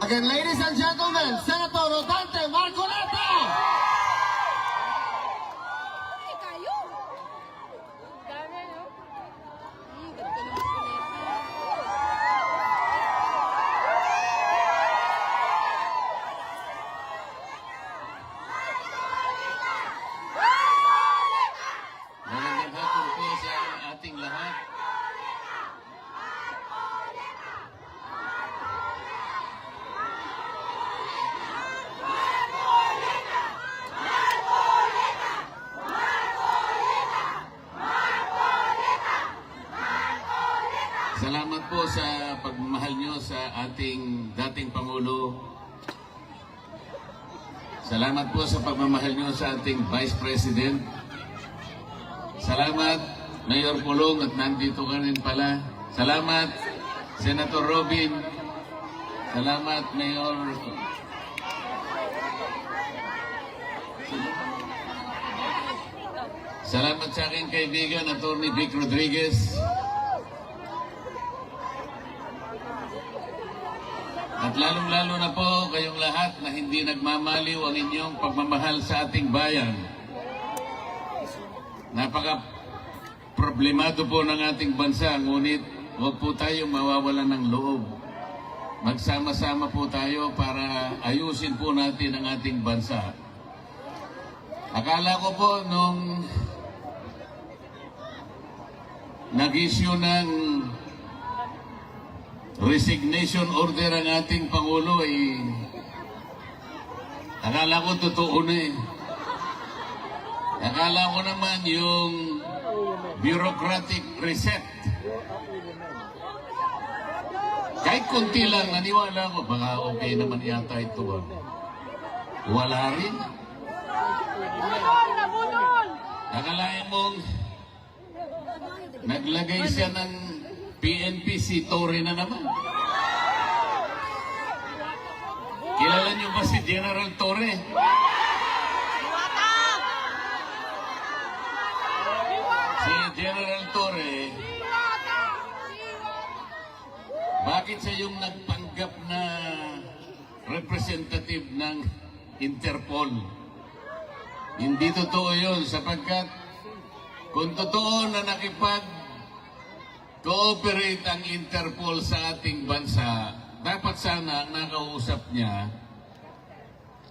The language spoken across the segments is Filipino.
Again, ladies and gentlemen, Senator Rodante Marcoleta! Magandang hapon po sa ating lahat. Salamat po sa pagmamahal nyo sa ating dating Pangulo. Salamat po sa pagmamahal nyo sa ating Vice President. Salamat, Mayor Pulong, at nandito ka rin pala. Salamat, Senator Robin. Salamat, Mayor. Salamat sa aking kaibigan, Atty. Vic Rodriguez. At lalong-lalo na po kayong lahat na hindi nagmamaliw ang inyong pagmamahal sa ating bayan. Napaka-problemado po ng ating bansa, ngunit huwag po tayong mawawalan ng loob. Magsama-sama po tayo para ayusin po natin ang ating bansa. Akala ko po nung nag-issue ng resignation order ang ating Pangulo, akala ko totoo na eh. Akala ko naman yung bureaucratic reset. Kahit konti lang, naniwala ko, baka okay naman yata ito. Wala rin. Akalain mong naglagay siya ng PNP, si Torre na naman. Kilala niyo ba si General Torre? Si General Torre, bakit siya yung nagpanggap na representative ng Interpol? Hindi totoo yun, sapagkat kung totoo na nakipag-cooperate ang Interpol sa ating bansa, dapat sana ang nakausap niya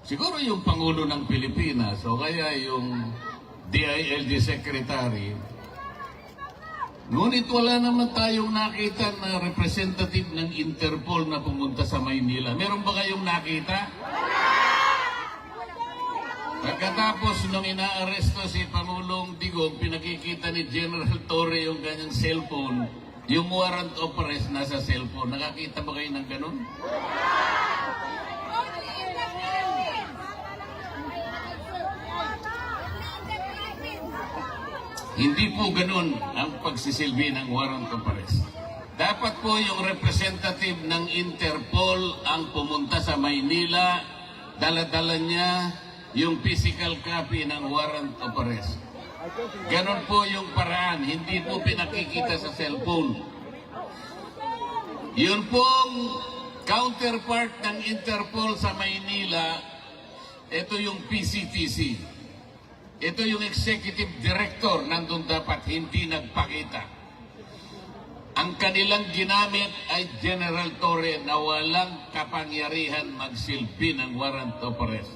siguro yung Pangulo ng Pilipinas o kaya yung DILG Secretary. Ngunit wala naman tayong nakita na representative ng Interpol na pumunta sa Maynila. Meron ba kayong nakita? Pagkatapos nung inaaresto si Pangulong Digong, pinakikita ni General Torre yung kanyang cellphone, yung warrant of arrest nasa cellphone. Nakakita ba kayo ng ganun? Hindi po ganun ang pagsisilbi ng warrant of arrest. Dapat po yung representative ng Interpol ang pumunta sa Maynila, dala-dala niya yung physical copy ng warrant of arrest. Ganon po yung paraan, hindi po pinakikita sa cellphone. Yun pong counterpart ng Interpol sa Maynila, ito yung PCTC. Ito yung executive director, nandun dapat hindi nagpakita. Ang kanilang ginamit ay General Torre na walang kapangyarihan magsilbi ng warrant of arrest.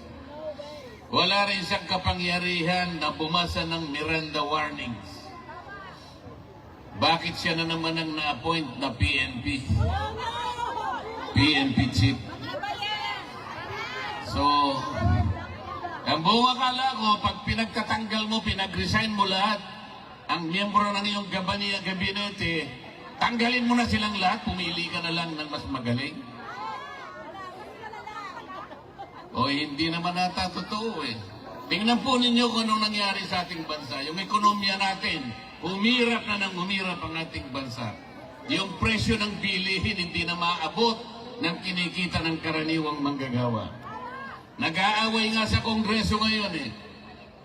Wala rin siyang kapangyarihan na bumasa ng Miranda warnings. Bakit siya na naman ang na-appoint na PNP? PNP chief. So, ang buong akala ko, pag pinagtatanggal mo, pinag-resign mo lahat, ang miyembro ng iyong gabinete, tanggalin mo na silang lahat, pumili ka na lang ng mas magaling. O hindi naman nata totoo eh. Tingnan po ninyo kung anong nangyari sa ating bansa. Yung ekonomiya natin, humirap na ng humirap ang ating bansa. Yung presyo ng bilihin hindi na maabot ng kinikita ng karaniwang manggagawa. Nag-aaway nga sa Kongreso ngayon eh.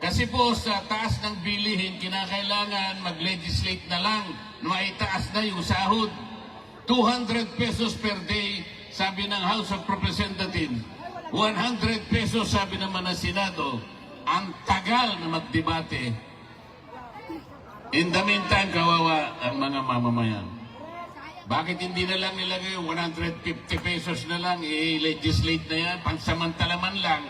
Kasi po sa taas ng bilihin, kinakailangan mag-legislate na lang na maitaas na yung sahod. 200 pesos per day sabi ng House of Representatives, 100 pesos sabi naman ng Senado. Ang tagal na magdebate. In the meantime, kawawa ang mga mamamayan. Bakit hindi na lang nilagay 150 pesos na lang, i-legislate na yan, pansamantala man lang,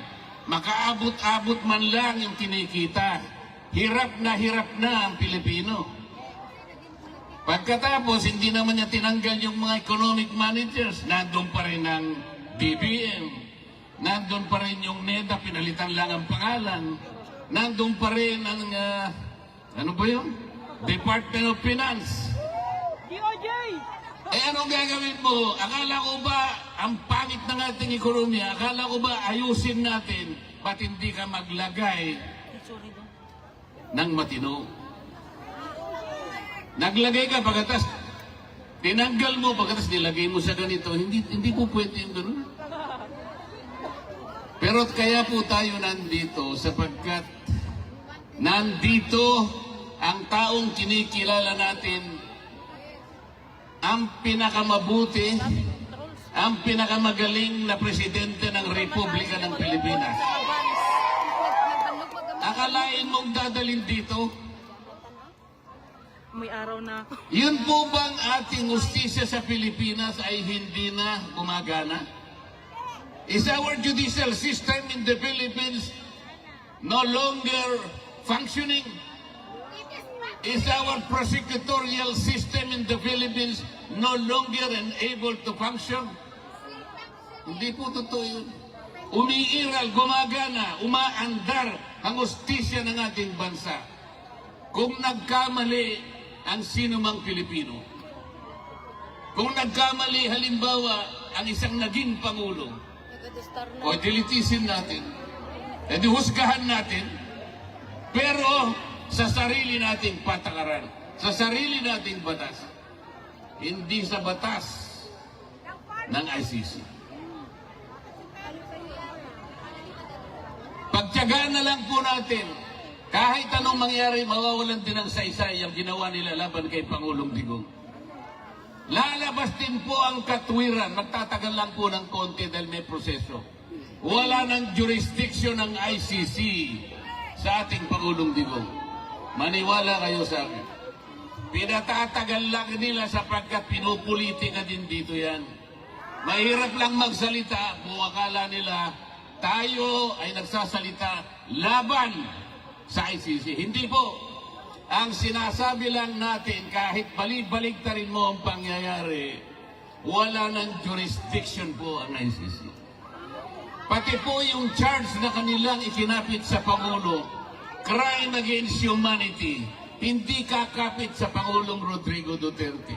makaabot-abot man lang yung kinikita. Hirap na ang Pilipino. Pagkatapos, hindi naman niya tinanggal yung mga economic managers. Nandun pa rin ang BBM. Nandun pa rin yung NEDA, pinalitan lang ang pangalan. Nandun pa rin ang, ano ba yun? Department of Finance. DOJ! Eh anong gagawin mo? Akala ko ba ang pangit ng ating ekonomiya? Akala ko ba ayusin natin? Ba't hindi ka maglagay ng matino? Naglagay ka pagkatas, tinanggal mo pagkatas nilagay mo sa ganito. Hindi po pwede yung ganun. Pero kaya po tayo nandito sapagkat nandito ang taong kinikilala natin ang pinakamabuti, ang pinakamagaling na presidente ng Republika ng Pilipinas. Akalain mong dadalhin dito? May araw na ako. Yun po bang ating justisya sa Pilipinas ay hindi na gumagana? Is our judicial system in the Philippines no longer functioning? Is our prosecutorial system in the Philippines no longer able to function? Hindi po totoo yun. Umiiral, gumagana, umaandar ang justisya ng ating bansa. Kung nagkamali ang sino mang Pilipino, kung nagkamali halimbawa ang isang naging Pangulo, o dilitisin natin, edi husgahan natin, pero sa sarili nating patakaran, sa sarili nating batas, hindi sa batas ng ICC. Pagtiyagaan na lang po natin, kahit anong mangyari, mawawalan din ng saysay ang ginawa nila laban kay Pangulong Digong. Lalabas din po ang katwiran, magtatagal lang po ng konti dahil may proseso. Wala ng jurisdiction ng ICC sa ating Pangulong Digong. Maniwala kayo sa akin. Pinatatagal lang nila sapagkat pinupolitika din dito yan. Mahirap lang magsalita kung akala nila tayo ay nagsasalita laban sa ICC. Hindi po. Ang sinasabi lang natin, kahit balik-baliktarin mo ang pangyayari, wala ng jurisdiction po ang ICC. Pati po yung charge na kanilang ikinapit sa Pangulo, crime against humanity, hindi kakapit sa Pangulong Rodrigo Duterte.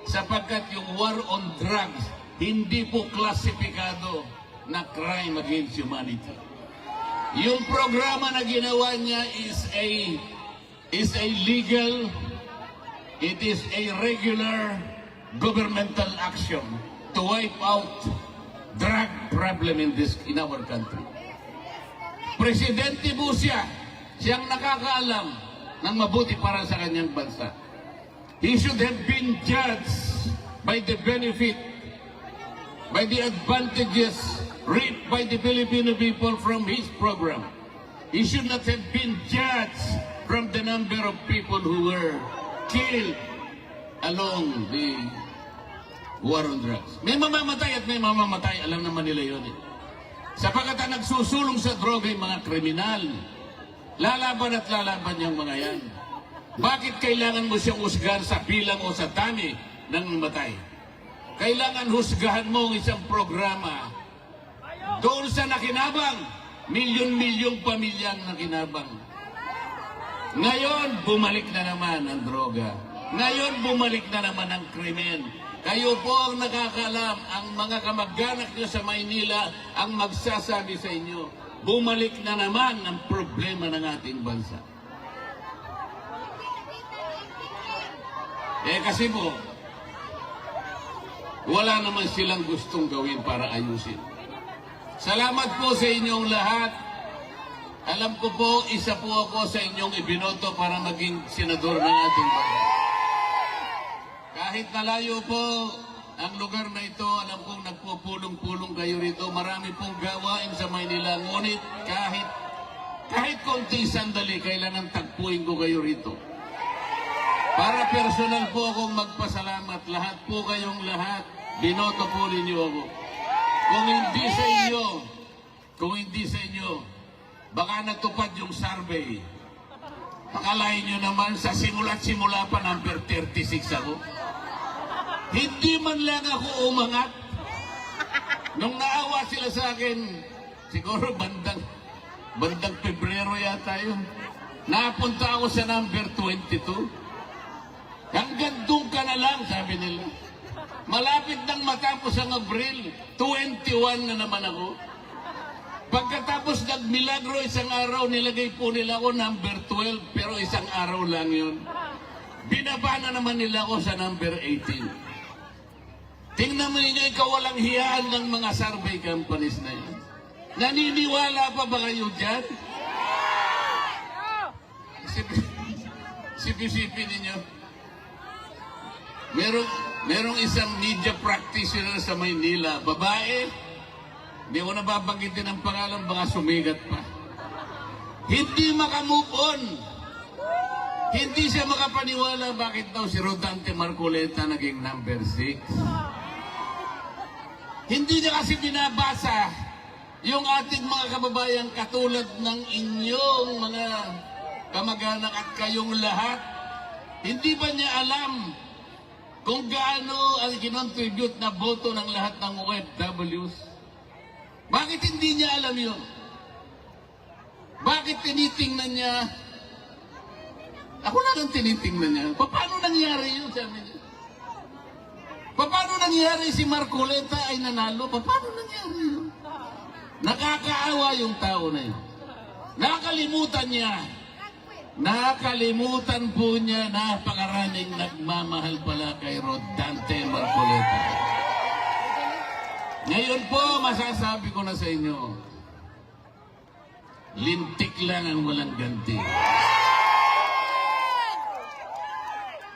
Sapagkat yung war on drugs, hindi po klasipikado na crime against humanity. Yung programa na ginawa niya is a legal, it is a regular governmental action to wipe out drug problem in our country. Presidente po siya, siyang nakakaalam ng mabuti para sa kanyang bansa. He should have been judged by the benefit, by the advantages reaped by the Filipino people from his program. He should not have been judged from the number of people who were killed along the war on drugs. May mamamatay at may mamamatay, alam naman nila yun. Sapagkat ang nagsusulong sa droga yung mga kriminal. Lalaban at lalaban yung mga yan. Bakit kailangan mo siyang husgahan sa bilang o sa dami ng matay? Kailangan husgahan mo ang isang programa doon sa nakinabang, milyon-milyong pamilyang nakinabang. Ngayon, bumalik na naman ang droga. Ngayon, bumalik na naman ang krimen. Kayo po ang nakakalam, ang mga kamag-anak nyo sa Maynila ang magsasabi sa inyo, bumalik na naman ang problema ng ating bansa. Kasi po, wala naman silang gustong gawin para ayusin. Salamat po sa inyong lahat. Alam ko po, isa po ako sa inyong ibinoto para maging senador ng ating bansa. Kahit nalayo po ang lugar na ito, alam kong nagpupulong-pulong kayo rito. Marami pong gawain sa Maynila. Ngunit kahit konting sandali, kailangan tagpuin ko kayo rito. Para personal po akong magpasalamat. Lahat po kayong lahat, binoto po ninyo ako. Kung hindi sa inyo, baka natupad yung survey. Akalain nyo naman, sa simula't-simula pa, number 36 ako. Hindi man lang ako umangat. Nung naawa sila sa akin, siguro bandang Pebrero yata yun. Napunta ako sa number 22. Hanggang doon ka na lang, sabi nila. Malapit nang matapos ang Abril, 21 na naman ako. Pagkatapos nagmilagro isang araw, nilagay po nila ako number 12, pero isang araw lang yun. Binaba na naman nila ako sa number 18. Tingnan mo ninyo yung kawalang hiyaan ng mga survey companies na yan. Naniniwala pa ba kayo dyan? Sipi-sipi ninyo. Merong isang media practitioner sa Maynila, babae, hindi ko nababanggitin ang pangalan, baka sumigat pa. Hindi makamove on. Hindi siya makapaniwala bakit daw si Rodante Marcoleta naging number 6. Hindi niya kasi binabasa yung ating mga kababayan katulad ng inyong mga kamag-anak at kayong lahat. Hindi ba niya alam kung gaano ang kinontribute na boto ng lahat ng OFWs? Bakit hindi niya alam yun? Bakit tinitingnan niya? Ako lang ang tinitingnan niya. Paano nangyari yun, sabi niya? Paano nangyari si Marcoleta ay nanalo? Paano nangyari yun? Nakakaawa yung tao na yun. Nakalimutan niya. Nakalimutan po niya, napakaraming nagmamahal pala kay Rodante Marcoleta. Ngayon po, masasabi ko na sa inyo, lintik lang ang walang ganti.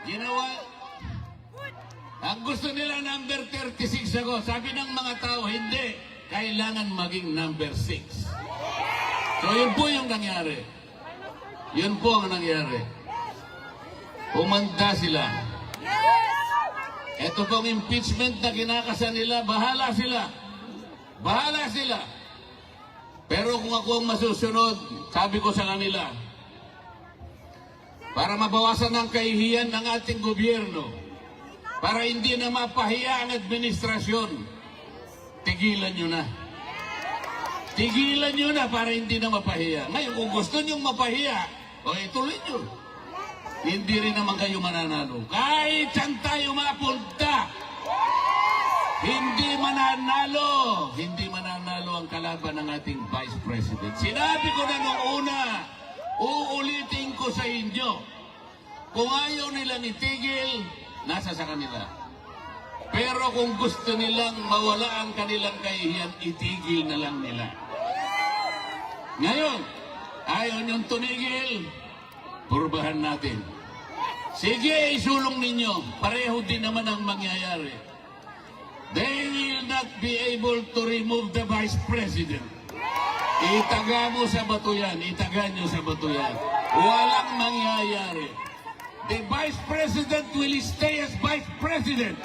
Ginawa, ang gusto nila number 36 ako. Sabi ng mga tao, hindi, kailangan maging number 6. So yun po yung nangyari. Yun po ang nangyari. Umanda sila. Ito pong impeachment na kinakasan nila, bahala sila. Bahala sila. Pero kung ako ang masusunod, sabi ko sa kanila, para mabawasan ang kahihiyan ng ating gobyerno, para hindi na mapahiya ang administrasyon, tigilan nyo na. Tigilan nyo na para hindi na mapahiya. Ngayon, kung gusto nyo mapahiya, o ituloy nyo. Hindi rin naman kayo mananalo. Kahit saan tayo mapunta, hindi mananalo ang kalaban ng ating Vice President. Sinabi ko na noong una, uulitin ko sa inyo, kung ayaw nilang itigil, nasa sa kanila. Pero kung gusto nilang mawala ang kanilang kahihiyan, itigil na lang nila. Ngayon, ayaw niyong tumigil, purbahan natin. Sige, isulong ninyo. Pareho din naman ang mangyayari. They will not be able to remove the Vice President. Itaga mo sa bato yan. Itaga nyo sa bato yan. Walang mangyayari. The Vice President will stay as Vice President.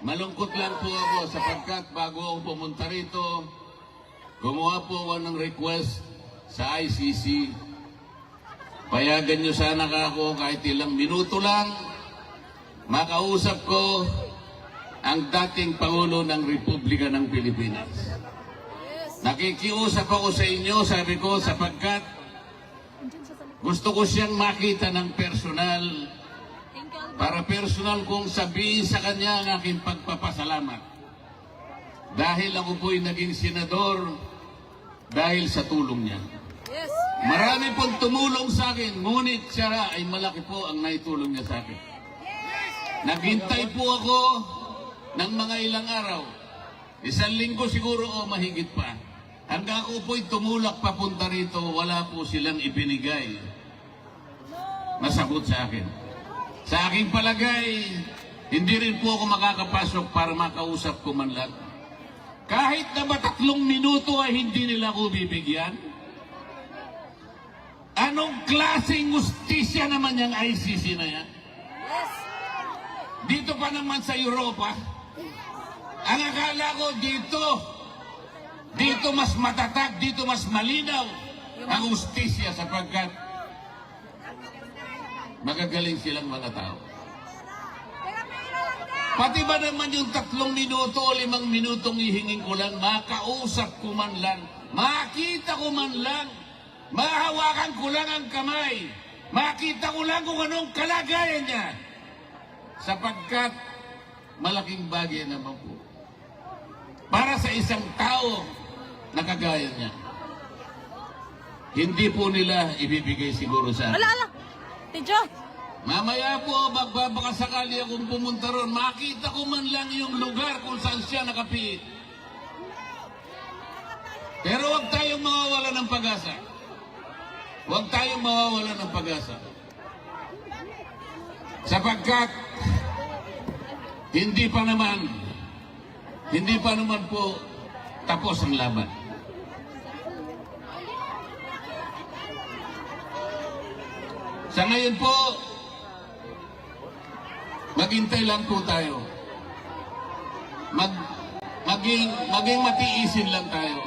Malungkot lang po ako sapagkat bago ako pumunta rito, gumawa po ako ng request sa ICC. Payagan nyo sana ako kahit ilang minuto lang makausap ko ang dating Pangulo ng Republika ng Pilipinas. Nakikiusap ako sa inyo, sabi ko, sapagkat gusto ko siyang makita ng personal para personal kong sabihin sa kanya ang aking pagpapasalamat. Dahil ako po'y naging senador dahil sa tulong niya. Yes. Marami pong tumulong sa akin, ngunit siya ay malaki po ang naitulong niya sa akin. Naghintay po ako ng mga ilang araw. 1 linggo siguro o mahigit pa. Hanggang ako po'y tumulak papunta rito, wala po silang ibinigay na sagot sa akin. Sa aking palagay, hindi rin po ako makakapasok para makausap ko man lang. Kahit na ba 3 minuto ay hindi nila ako bibigyan? Anong klaseng justisya naman yung ICC na yan? Dito pa naman sa Europa, ang akala ko dito mas matatag, dito mas malinaw ang justisya sapagkat magagaling silang mga tao. Pati ba naman yung 3 minuto o 5 minutong ihingin ko lang, makausap ko man lang, makita ko man lang, mahawakan ko lang ang kamay, makita ko lang kung anong kalagayan niya. Sapagkat malaking bagay naman po para sa isang tao na kagaya niya. Hindi po nila ibibigay siguro sa akin. Ala! Tidyo! Mamaya po, baka sakali akong pumunta ron, makita ko man lang yung lugar kung saan siya nakapiit. Pero huwag tayong mawawala ng pag-asa. Huwag tayong mawawala ng pag-asa. Sapagkat, hindi pa naman po tapos ang laban. Sa ngayon po, maghintay lang po tayo. Maging matiisin lang tayo.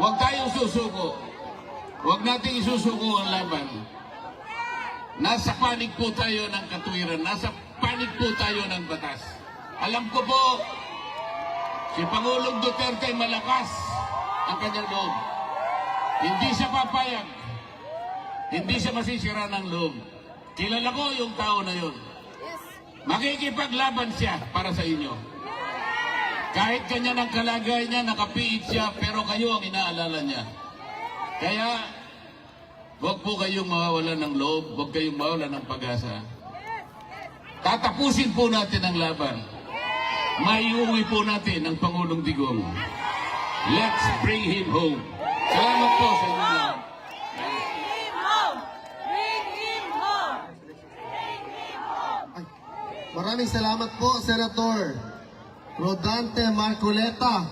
Huwag tayong susuko. Huwag nating isusuko ang laban. Nasa panig po tayo ng katwiran. Nasa panig po tayo ng batas. Alam ko po, si Pangulong Duterte malakas ang kanyang loob. Hindi siya papayag. Hindi siya masisira ng loob. Kilala ko yung tao na yun. Makikipaglaban siya para sa inyo. Kahit kanya ng kalagay niya, nakapiit siya, pero kayo ang inaalala niya. Kaya, huwag po kayong mawawalan ng loob, huwag kayong mawawalan ng pag-asa. Tatapusin po natin ang laban. Maiuwi po natin ang Pangulong Digong. Let's bring him home. Salamat po sa inyo lahat. Maraming salamat po, Senator Rodante Marcoleta.